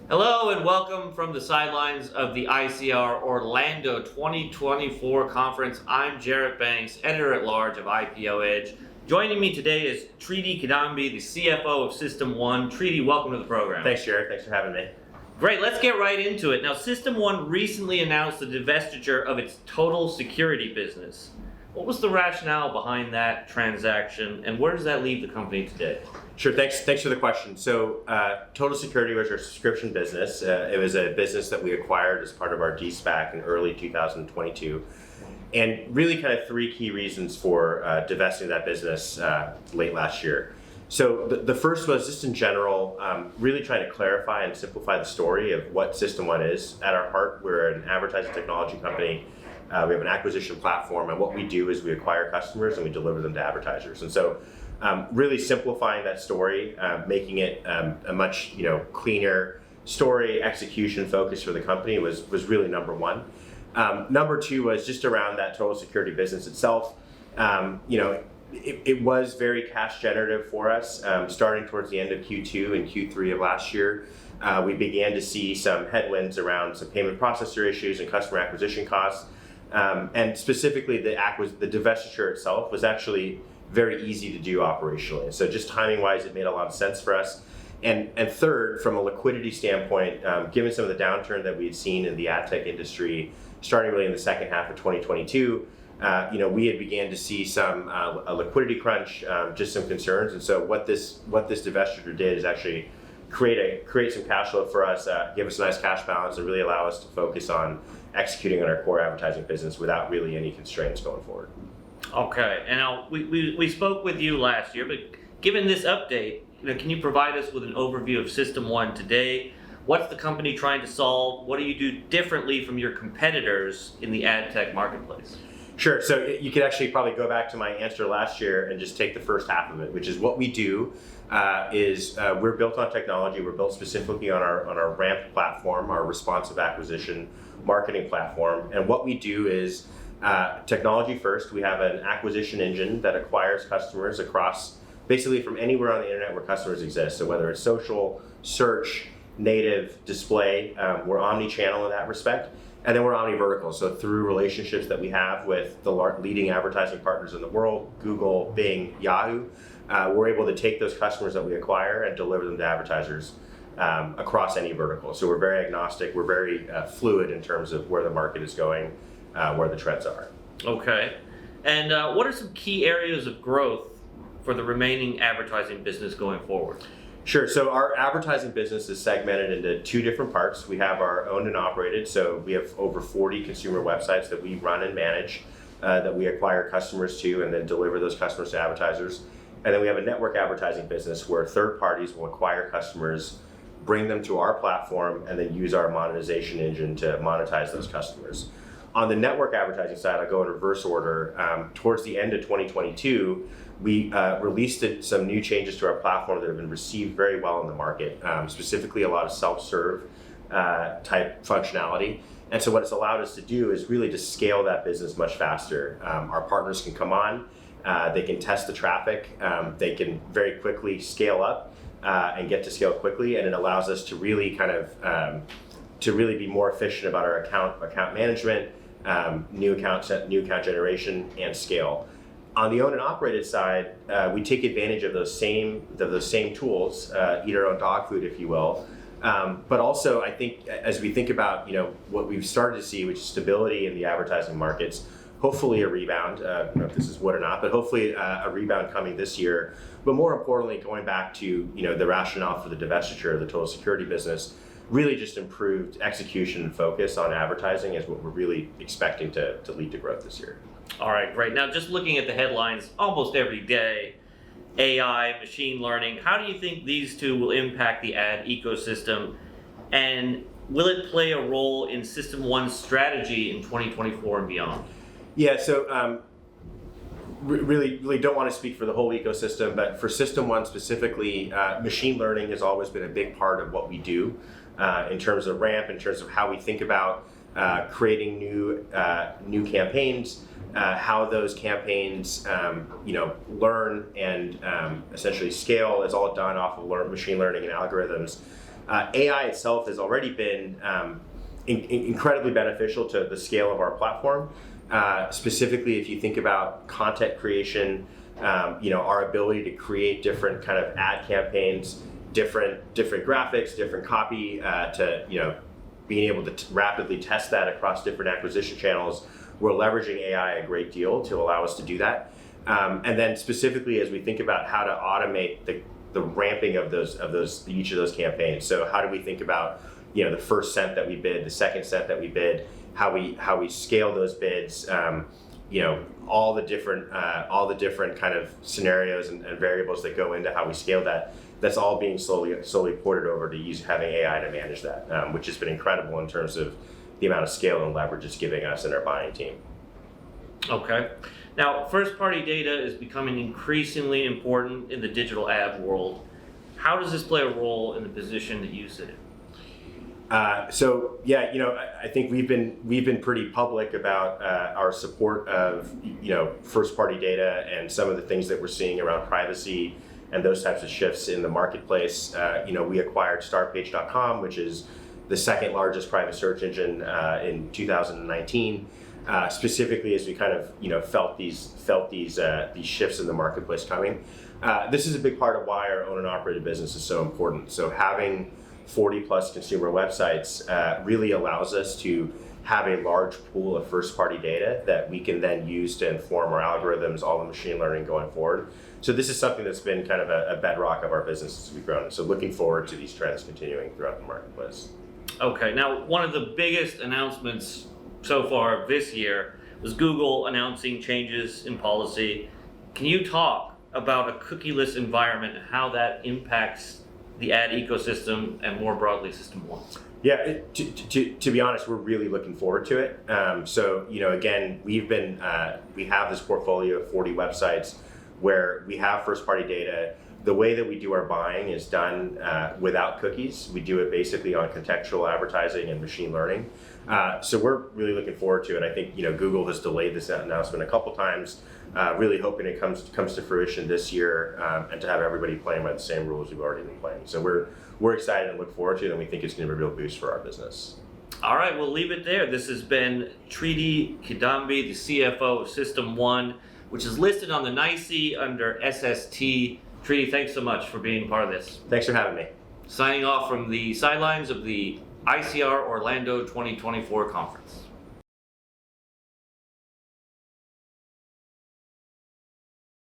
Hello and welcome from the sidelines of the ICR Orlando 2024 conference. I'm Jarrett Banks, editor-at-large of IPO Edge. Joining me today is Tridivesh Kidambi, the CFO of System1. Tridi, welcome to the program. Thanks, Jarrett. Thanks for having me. Great, let's get right into it. Now, System1 recently announced the divestiture of its total security business. What was the rationale behind that transaction, and where does that leave the company today? Sure, thanks for the question. So Total Security was our subscription business. It was a business that we acquired as part of our de-SPAC in early 2022. And really kind of three key reasons for divesting that business late last year. So the first was just in general, really trying to clarify and simplify the story of what System1 is. At our heart, we're an advertising technology company. We have an acquisition platform, and what we do is we acquire customers and we deliver them to advertisers. And so really simplifying that story, making it a much cleaner story, execution focus for the company was really number one. Number two was just around that total security business itself. It was very cash generative for us. Starting towards the end of Q2 and Q3 of last year, we began to see some headwinds around some payment processor issues and customer acquisition costs. And specifically, the divestiture itself was actually very easy to do operationally. So just timing-wise, it made a lot of sense for us. And third, from a liquidity standpoint, given some of the downturn that we had seen in the ad tech industry, starting really in the second half of 2022, we had began to see some a liquidity crunch, just some concerns. And so what this divestiture did is actually create some cash flow for us, give us a nice cash balance, and really allow us to focus on executing on our core advertising business without really any constraints going forward. Okay, and now we spoke with you last year, but given this update, can you provide us with an overview of System1 today? What's the company trying to solve? What do you do differently from your competitors in the ad tech marketplace? Sure, so you could actually probably go back to my answer last year and just take the first half of it, which is what we do is we're built on technology. We're built specifically on our RAMP platform, our responsive acquisition marketing platform. And what we do is technology first. We have an acquisition engine that acquires customers across basically from anywhere on the internet where customers exist. So whether it's social, search, native, display, we're omni-channel in that respect. And then we're omni-vertical. So through relationships that we have with the leading advertising partners in the world, Google, Bing, Yahoo, we're able to take those customers that we acquire and deliver them to advertisers across any vertical. So we're very agnostic. We're very fluid in terms of where the market is going, where the trends are. Okay. And what are some key areas of growth for the remaining advertising business going forward? Sure. So our advertising business is segmented into two different parts. We have our owned and operated. So we have over 40 consumer websites that we run and manage, that we acquire customers to and then deliver those customers to advertisers. And then we have a network advertising business where third parties will acquire customers, bring them to our platform, and then use our monetization engine to monetize those customers. On the network advertising side, I'll go in reverse order. Towards the end of 2022, we released some new changes to our platform that have been received very well in the market, specifically a lot of self-serve type functionality. And so what it's allowed us to do is really to scale that business much faster. Our partners can come on, they can test the traffic, they can very quickly scale up and get to scale quickly, and it allows us to really kind of be more efficient about our account management, new account generation, and scale. On the owned and operated side, we take advantage of those same tools, eat our own dog food, if you will. But also, I think as we think about what we've started to see, which is stability in the advertising markets, hopefully a rebound. I don't know if this is what or not, but hopefully a rebound coming this year. But more importantly, going back to the rationale for the divestiture of the total security business, really just improved execution and focus on advertising is what we're really expecting to lead to growth this year. All right, great. Now, just looking at the headlines almost every day, AI, machine learning, how do you think these two will impact the ad ecosystem? And will it play a role in System1's strategy in 2024 and beyond? Yeah, so really don't want to speak for the whole ecosystem, but for System1 specifically, machine learning has always been a big part of what we do in terms of RAMP, in terms of how we think about creating new campaigns, how those campaigns learn and essentially scale is all done off of machine learning and algorithms. AI itself has already been incredibly beneficial to the scale of our platform. Specifically, if you think about content creation, our ability to create different kind of ad campaigns, different graphics, different copy, to being able to rapidly test that across different acquisition channels. We're leveraging AI a great deal to allow us to do that. And then specifically, as we think about how to automate the ramping of each of those campaigns. So how do we think about the first cent that we bid, the second cent that we bid, how we scale those bids, all the different kind of scenarios and variables that go into how we scale that. That's all being slowly ported over to having AI to manage that, which has been incredible in terms of the amount of scale and leverage it's giving us and our buying team. Okay. Now, first-party data is becoming increasingly important in the digital ad world. How does this play a role in the position that you sit in? I think we've been pretty public about our support of first-party data and some of the things that we're seeing around privacy and those types of shifts in the marketplace. We acquired Startpage.com, which is the second largest private search engine in 2019. Specifically, as we kind of felt these shifts in the marketplace coming. This is a big part of why our owned and operated business is so important. So having 40 plus consumer websites really allows us to have a large pool of first party data that we can then use to inform our algorithms, all the machine learning going forward. So this is something that's been kind of a bedrock of our business as we've grown. So looking forward to these trends continuing throughout the marketplace. Okay, now one of the biggest announcements so far this year was Google announcing changes in policy. Can you talk about a cookieless environment and how that impacts the ad ecosystem and more broadly System1? Yeah, to be honest, we're really looking forward to it. Again, we have this portfolio of 40 websites where we have first-party data. The way that we do our buying is done without cookies. We do it basically on contextual advertising and machine learning. So we're really looking forward to it. I think Google has delayed this announcement a couple times. Really hoping it comes to fruition this year and to have everybody playing by the same rules we've already been playing. So we're excited and look forward to it, and we think it's going to be a real boost for our business. All right, we'll leave it there. This has been Tridivesh Kidambi, the CFO of System1, which is listed on the NYSE under SST. Tridi, thanks so much for being part of this. Thanks for having me. Signing off from the sidelines of the ICR Orlando 2024 conference.